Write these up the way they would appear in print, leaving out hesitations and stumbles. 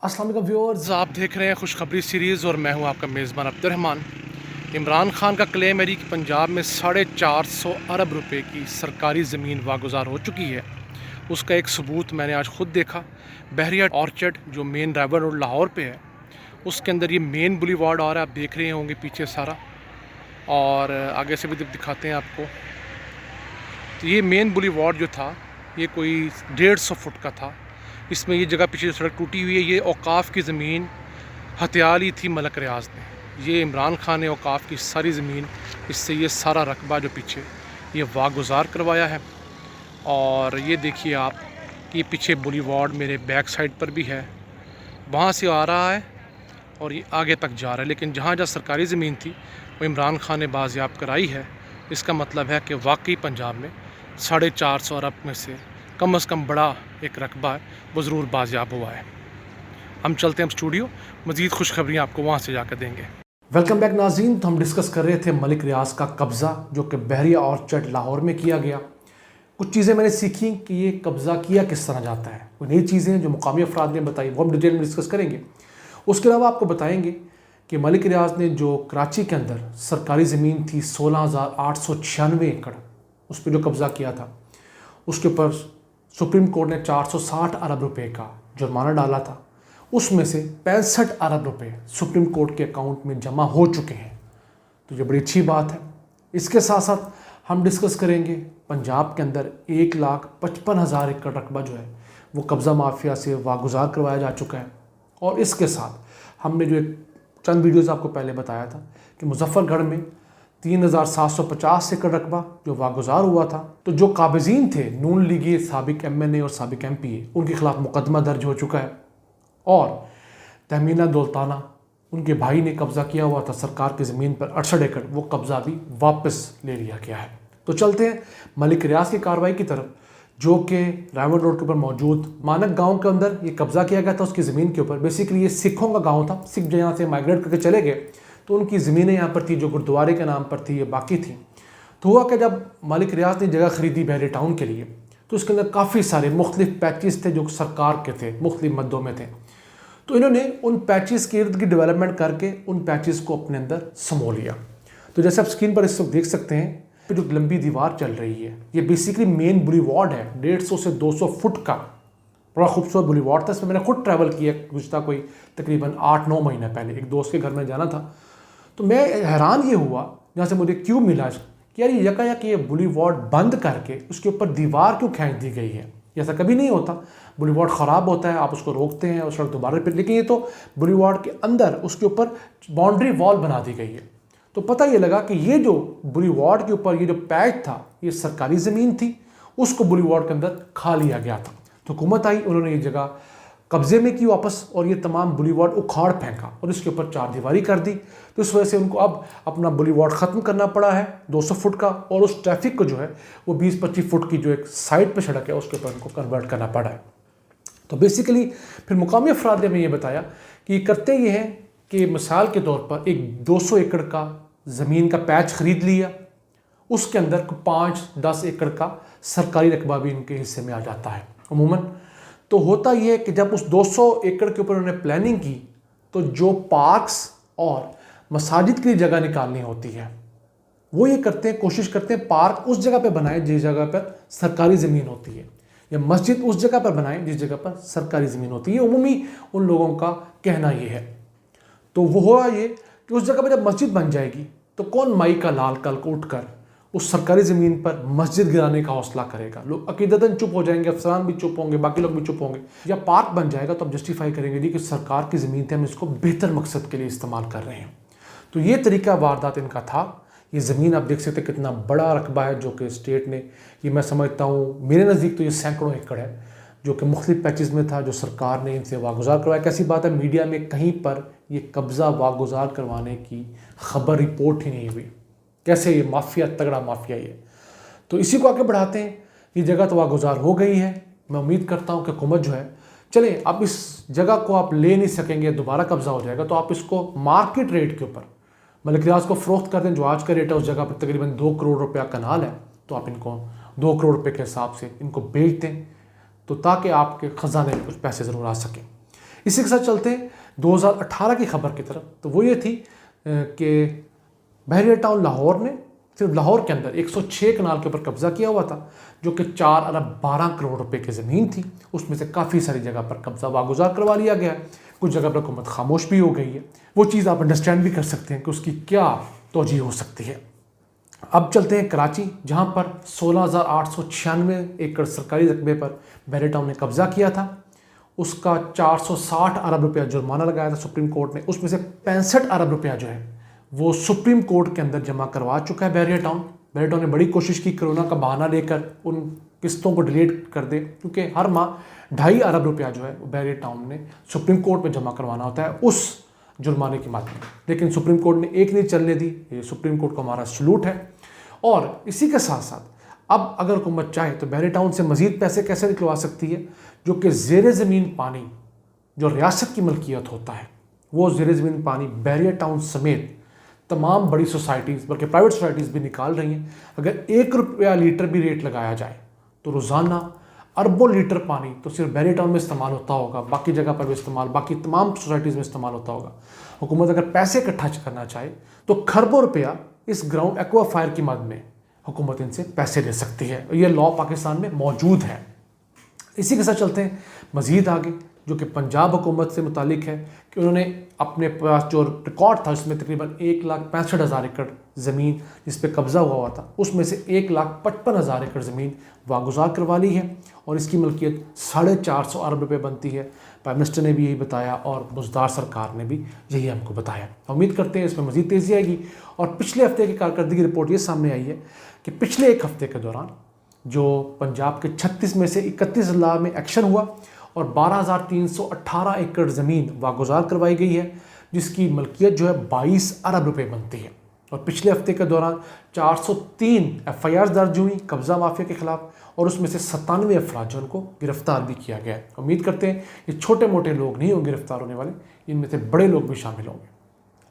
अस्सलाम वालेकुम व्यूअर्स, आप देख रहे हैं खुशखबरी सीरीज़ और मैं हूं आपका मेज़बान अब्दुर्रहमान। इमरान खान का क्लेम है कि पंजाब में 450 अरब रुपए की सरकारी ज़मीन वागुजार हो चुकी है। उसका एक सबूत मैंने आज ख़ुद देखा। बहरिया ऑर्चर्ड जो मेन राइवर रोड लाहौर पे है, उसके अंदर ये मेन बुलीवार्ड आ रहा है, आप देख रहे होंगे पीछे सारा। और आगे से भी दिखाते हैं आपको। तो ये मेन बुलीवार्ड जो था, ये कोई 150 फुट का था। इसमें ये जगह पीछे सड़क टूटी हुई है, ये औकाफ़ की ज़मीन हथिया ली थी मलक रियाज ने। ये इमरान खान ने औकाफ़ की सारी ज़मीन, इससे ये सारा रकबा जो पीछे ये वागुजार करवाया है। और ये देखिए आप कि पीछे बुलीवार्ड मेरे बैक साइड पर भी है, वहाँ से आ रहा है और ये आगे तक जा रहा है। लेकिन जहाँ जहाँ सरकारी ज़मीन थी वो इमरान खान ने बाज़ियाब कराई है। इसका मतलब है कि वाकई पंजाब में 450 अरब में से कम बड़ा एक रकबा है, वो ज़रूर बाज़ियाब हुआ है। हम चलते हैं अब स्टूडियो, मज़ीद खुशखबरियाँ आपको वहाँ से जाकर देंगे। वेलकम बैक नाज़रीन। तो हम डिस्कस कर रहे थे मलिक रियाज का कब्ज़ा जो कि बहरिया ऑर्चर्ड लाहौर में किया गया। कुछ चीज़ें मैंने सीखी कि ये कब्ज़ा किया किस तरह जाता है, वो नई चीज़ें जो मुकामी अफराद ने बताई वो हम डिटेल में डिस्कस करेंगे। उसके अलावा आपको बताएंगे कि मलिक रियाज ने जो कराची के अंदर सरकारी ज़मीन थी 16,896 एकड़, उस पर जो कब्ज़ा किया था, उसके ऊपर सुप्रीम कोर्ट ने 460 अरब रुपए का जुर्माना डाला था। उसमें से 65 अरब रुपए सुप्रीम कोर्ट के अकाउंट में जमा हो चुके हैं, तो ये बड़ी अच्छी बात है। इसके साथ साथ हम डिस्कस करेंगे पंजाब के अंदर 1,55,000 एकड़ रकबा जो है वो कब्ज़ा माफिया से वागुजार करवाया जा चुका है। और इसके साथ हमने जो एक चंद वीडियोज़ आपको पहले बताया था कि मुजफ्फरगढ़ में 3,750 एकड़ रकबा जो वागुजार हुआ था, तो जो काबिज़ीन थे नून लीगी साबिक MNA और साबिक MP उनके खिलाफ मुकदमा दर्ज हो चुका है। और तहमीना दौलताना उनके भाई ने कब्ज़ा किया हुआ था सरकार की ज़मीन पर 68 एकड़, वो कब्ज़ा भी वापस ले लिया गया है। तो चलते हैं मलिक रियाज की कार्रवाई की तरफ, जो कि रावण रोड के ऊपर मौजूद मानक गांव के अंदर ये कब्ज़ा किया गया था उसकी ज़मीन के ऊपर। बेसिकली ये सिखों का गांव था, सिख जो यहाँ से माइग्रेट करके चले गए तो उनकी ज़मीनें यहाँ पर थी जो गुरुद्वारे के नाम पर थी, ये बाकी थी। तो हुआ कि जब मलिक रियाज ने जगह ख़रीदी बहरे टाउन के लिए, तो उसके अंदर काफ़ी सारे मुख्तलिफ पैचेस थे जो सरकार के थे, मुख्तलिफ मद्दों में थे। तो इन्होंने उन पैचेस के इर्द गिर्द डेवलपमेंट करके उन पैचेस को अपने अंदर समो लिया। तो जैसे आप स्क्रीन पर इस वक्त देख सकते हैं, जो लंबी दीवार चल रही है ये बेसिकली मेन बुलीवार्ड है। 150 से 200 फुट का बड़ा खूबसूरत बुलीवार्ड था। इसमें मैंने खुद ट्रैवल किया गुज़श्ता कोई तकरीबन 8-9 महीने पहले, एक दोस्त के घर में जाना था। तो मैं हैरान ये हुआ जहाँ से मुझे क्यों मिला कि यार ये यकायक ये बुलीवार्ड बंद करके उसके ऊपर दीवार क्यों खींच दी गई है। ऐसा कभी नहीं होता, बुलीवार्ड ख़राब होता है, आप उसको रोकते हैं और सड़क दोबारा रिपेयर, लेकिन ये तो बुलीवार्ड के अंदर उसके ऊपर बाउंड्री वॉल बना दी गई है। तो पता ये लगा कि ये जो बुलीवार्ड के ऊपर ये जो पैच था ये सरकारी ज़मीन थी, उसको बुलीवार्ड के अंदर खा लिया गया था। तो हुकूमत आई, उन्होंने ये जगह कब्जे में की वापस और ये तमाम बुलीवार्ड उखाड़ फेंका और इसके ऊपर चारदीवारी कर दी। तो इस वजह से उनको अब अपना बुलीवार्ड ख़त्म करना पड़ा है 200 फुट का, और उस ट्रैफिक को जो है वो 20-25 फुट की जो एक साइड पर सड़क है उसके ऊपर उनको कन्वर्ट करना पड़ा है। तो बेसिकली फिर मुकामी अफराद ने हमें ये बताया कि करते ये हैं कि मिसाल के तौर पर एक 200 एकड़ का ज़मीन का पैच ख़रीद लिया, उसके अंदर 5-10 एकड़ का सरकारी रकबा भी इनके हिस्से में आ जाता है अमूमन। तो होता यह है कि जब उस 200 एकड़ के ऊपर उन्होंने प्लानिंग की, तो जो पार्क्स और मसाजिद की जगह निकालनी होती है वो ये करते हैं, कोशिश करते हैं पार्क उस जगह पे बनाएं जिस जगह पर सरकारी ज़मीन होती है, या मस्जिद उस जगह पर बनाएं जिस जगह पर सरकारी ज़मीन होती है। उमूमी उन लोगों का कहना ये है। तो वो हुआ ये कि उस जगह पर जब मस्जिद बन जाएगी तो कौन माई का लाल कल को उठकर उस सरकारी ज़मीन पर मस्जिद गिराने का हौसला करेगा। लोग अकीदतन चुप हो जाएंगे, अफसरान भी चुप होंगे, बाकी लोग भी चुप होंगे। या पार्क बन जाएगा तो अब जस्टिफाई करेंगे जी कि सरकार की ज़मीन थी, हम इसको बेहतर मकसद के लिए इस्तेमाल कर रहे हैं। तो ये तरीका वारदात इनका था। ये ज़मीन आप देख सकते कितना बड़ा रकबा है जो कि स्टेट ने, ये मैं समझता हूँ मेरे नज़दीक तो ये सैकड़ों एकड़ है जो कि मुख्तलिफ पैचेज़ में था, जो सरकार ने इनसे वागुजार करवाया। कैसी बात है, मीडिया में कहीं पर ये कब्ज़ा वागुजार करवाने की खबर रिपोर्ट ही नहीं हुई। कैसे ये माफिया, तगड़ा माफिया ये। तो इसी को आगे बढ़ाते हैं। ये जगह तो वागुजार हो गई है, मैं उम्मीद करता हूँ कि हुकूमत जो है, चलें अब इस जगह को आप ले नहीं सकेंगे, दोबारा कब्ज़ा हो जाएगा, तो आप इसको मार्केट रेट के ऊपर मलिक रियाज को फ़रोख्त कर दें। जो आज का रेट है उस जगह पर तकरीबन 2 करोड़ रुपया कनाल है, तो आप इनको 2 करोड़ रुपये के हिसाब से इनको बेच दें, तो ताकि आपके ख़जाने में कुछ पैसे ज़रूर आ सकें। इसी के साथ चलते हैं 2018 की खबर की तरफ। तो वो ये थी कि बहरिया टाउन लाहौर ने सिर्फ लाहौर के अंदर 106 कनाल के ऊपर कब्जा किया हुआ था, जो कि 4 अरब 12 करोड़ रुपए की ज़मीन थी। उसमें से काफ़ी सारी जगह पर कब्जा वागुजार करवा लिया गया, कुछ जगह पर हुकूमत खामोश भी हो गई है। वो चीज़ आप अंडरस्टैंड भी कर सकते हैं कि उसकी क्या तोजी हो सकती है। अब चलते हैं कराची, जहाँ पर 16,896 एकड़ सरकारी रकबे पर बहरिया टाउन ने कब्जा किया था। उसका 460 अरब रुपया जुर्माना लगाया था सुप्रीम कोर्ट ने। उसमें से 65 अरब रुपया जो है वो सुप्रीम कोर्ट के अंदर जमा करवा चुका है बहरिया टाउन। बहरिया टाउन ने बड़ी कोशिश की कोरोना का बहाना लेकर उन किस्तों को डिलीट कर दे, क्योंकि हर माह 2.5 अरब रुपया जो है बहरिया टाउन ने सुप्रीम कोर्ट में जमा करवाना होता है उस जुर्माने की मात्रा में। लेकिन सुप्रीम कोर्ट ने एक नहीं चलने दी। ये सुप्रीम कोर्ट को हमारा सलूट है। और इसी के साथ साथ अब अगर हुकूमत चाहे तो बहरिया टाउन से मजीद पैसे कैसे निकलवा सकती है, जो कि ज़ेर ज़मीन पानी जो रियासत की मलकियत होता है, वो ज़ेर ज़मीन पानी बहरिया टाउन समेत तमाम बड़ी सोसाइटीज़, बल्कि प्राइवेट सोसाइटीज़ भी निकाल रही हैं। अगर 1 रुपया लीटर भी रेट लगाया जाए तो रोज़ाना अरबों लीटर पानी तो सिर्फ बहरिया टाउन में इस्तेमाल होता होगा, बाकी जगह पर भी इस्तेमाल, बाकी तमाम सोसाइटीज़ में इस्तेमाल होता होगा। हुकूमत अगर पैसे इकट्ठा करना चाहे तो खरबों रुपया इस ग्राउंड एक्वा फायर की मद में हुकूमत इनसे पैसे ले सकती है। ये लॉ पाकिस्तान में मौजूद है। इसी के साथ चलते हैं मज़ीद आगे, जो कि पंजाब हुकूमत से मुतालिक है कि उन्होंने अपने पास जो रिकॉर्ड था उसमें तकरीबन 1,65,000 एकड़ ज़मीन जिस पे कब्ज़ा हुआ था, उसमें से 1,55,000 एकड़ ज़मीन वागुजार करवा ली है और इसकी मलकियत 450 अरब रुपये बनती है। प्राइम मिनिस्टर ने भी यही बताया और बुज़दार सरकार ने भी यही हमको बताया। उम्मीद करते हैं इसमें मज़ीद तेज़ी आएगी। और पिछले हफ्ते की कारकर्दगी रिपोर्ट ये सामने आई है कि पिछले एक हफ्ते के दौरान जो पंजाब के 36 में से 31 ज़िला में एक्शन हुआ और 12,318 एकड़ ज़मीन वागुजार करवाई गई है, जिसकी मलकियत जो है 22 अरब रुपए बनती है। और पिछले हफ्ते के दौरान 403 FIR दर्ज हुई कब्ज़ा माफिया के खिलाफ और उसमें से 97 अफराद जो उनको गिरफ्तार भी किया गया है। उम्मीद करते हैं ये छोटे मोटे लोग नहीं होंगे गिरफ्तार होने वाले, इनमें से बड़े लोग भी शामिल होंगे।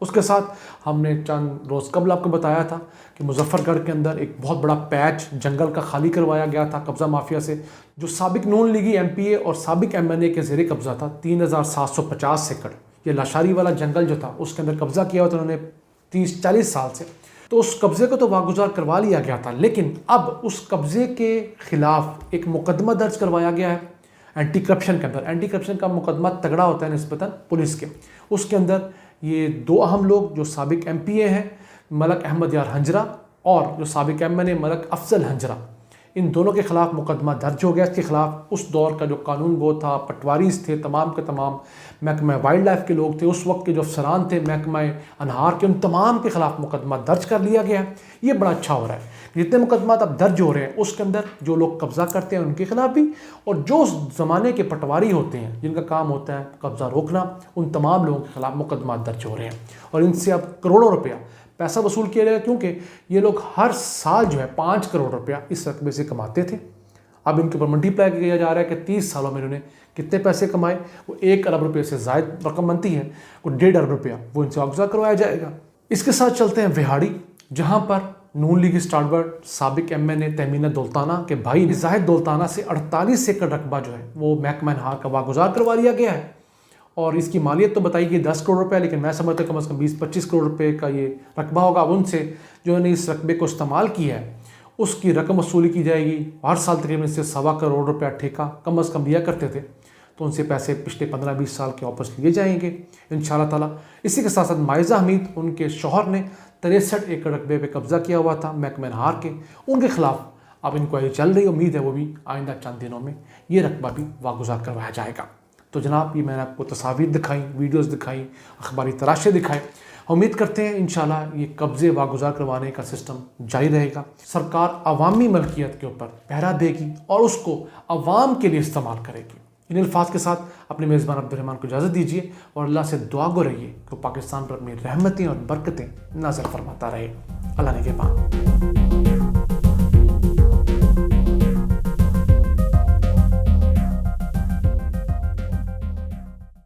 उसके साथ हमने चंद रोज़ कबल आपको बताया था कि मुजफ्फरगढ़ के अंदर एक बहुत बड़ा पैच जंगल का खाली करवाया गया था कब्ज़ा माफिया से, जो साबिक नून लीगी MPA और साबिक MNA के ज़ेरे कब्ज़ा था। 3,750 एकड़ ये लाशारी वाला जंगल जो था उसके अंदर कब्ज़ा किया हुआ था उन्होंने 30-40 साल से। तो उस कब्ज़े को तो वागुजार करवा लिया गया था, लेकिन अब उस कब्ज़े के ख़िलाफ़ एक मुकदमा दर्ज करवाया गया है एंटी करप्शन के अंदर। एंटी करप्शन का मुकदमा तगड़ा होता है निस्बतन पुलिस के। उसके अंदर ये 2 अहम लोग जो साबिक MPA हैं, मलक अहमद यार हंजरा और जो साबिक MNA मलक अफजल हंजरा, इन दोनों के ख़िलाफ़ मुकदमा दर्ज हो गया। इसके ख़िलाफ़ उस दौर का जो कानून गो था, पटवारीज थे, तमाम के तमाम महकमा वाइल्ड लाइफ के लोग थे, उस वक्त के जो अफसरान थे महकमा अनहार के, उन तमाम के ख़िलाफ़ मुकदमा दर्ज कर लिया गया है। ये बड़ा अच्छा हो रहा है। जितने मुकदमा अब दर्ज हो रहे हैं उसके अंदर जो लोग कब्ज़ा करते हैं उनके खिलाफ भी, और जो उस ज़माने के पटवारी होते हैं जिनका काम होता है कब्ज़ा रोकना, उन तमाम लोगों के खिलाफ मुकदमा दर्ज हो रहे हैं। और इनसे अब करोड़ों रुपया पैसा वसूल किया जाएगा, क्योंकि ये लोग हर साल जो है 5 करोड़ रुपया इस रकबे से कमाते थे। अब इनके ऊपर मल्टीप्लाई किया जा रहा है कि 30 सालों में इन्होंने कितने पैसे कमाए। वो 1 अरब रुपये से ज़ायद रकम बनती है, वो 1.5 अरब रुपया वो इनसे वागुजार करवाया जाएगा। इसके साथ चलते हैं विहाड़ी, जहाँ पर नून लीग स्टार्ट साबिक MNA तहमीना दौलताना के भाई जाहिद दौलताना से 48 एकड़ रकबा जो है वो महकमा अनहार का वागुजार करवा लिया गया है। और इसकी मालियत तो बताई गई 10 करोड़ रुपये, लेकिन मैं समझता हूँ कम से कम 20-25 करोड़ रुपये का ये रकबा होगा। अब उनसे जो ने इस रकबे को इस्तेमाल किया है उसकी रकम वसूली की जाएगी। हर साल तकरीबन इससे 1.25 करोड़ रुपया ठेका कम अज़ कम लिया करते थे, तो उनसे पैसे पिछले 15-20 साल के वापस लिए जाएंगे इंशाल्लाह ताला। इसी के साथ साथ माइज़ा हमीद, उनके शौहर ने 63 एकड़ रकबे पे कब्ज़ा किया हुआ था महकमा अनहार के, उनके खिलाफ अब इंक्वायरी चल रही है। उम्मीद है वो भी आइंदा चंद दिनों में ये रकबा भी वागुजार करवाया जाएगा। तो जनाब ये मैंने आपको तस्वीर दिखाई, वीडियोस दिखाई, अखबारी तराशे दिखाए। उम्मीद करते हैं इंशाल्लाह ये कब्ज़े वागुजार करवाने का सिस्टम जारी रहेगा। सरकार अवामी मलकियत के ऊपर पहरा देगी और उसको अवाम के लिए इस्तेमाल करेगी। इन अल्फाज के साथ अपने मेज़बान अब्दुर्रहमान को इजाज़त दीजिए और अल्लाह से दुआ गो रहिए कि पाकिस्तान पर अपनी रहमतें और बरकतें नाज़िल फरमाता रहे। अल्लाह ने के पान।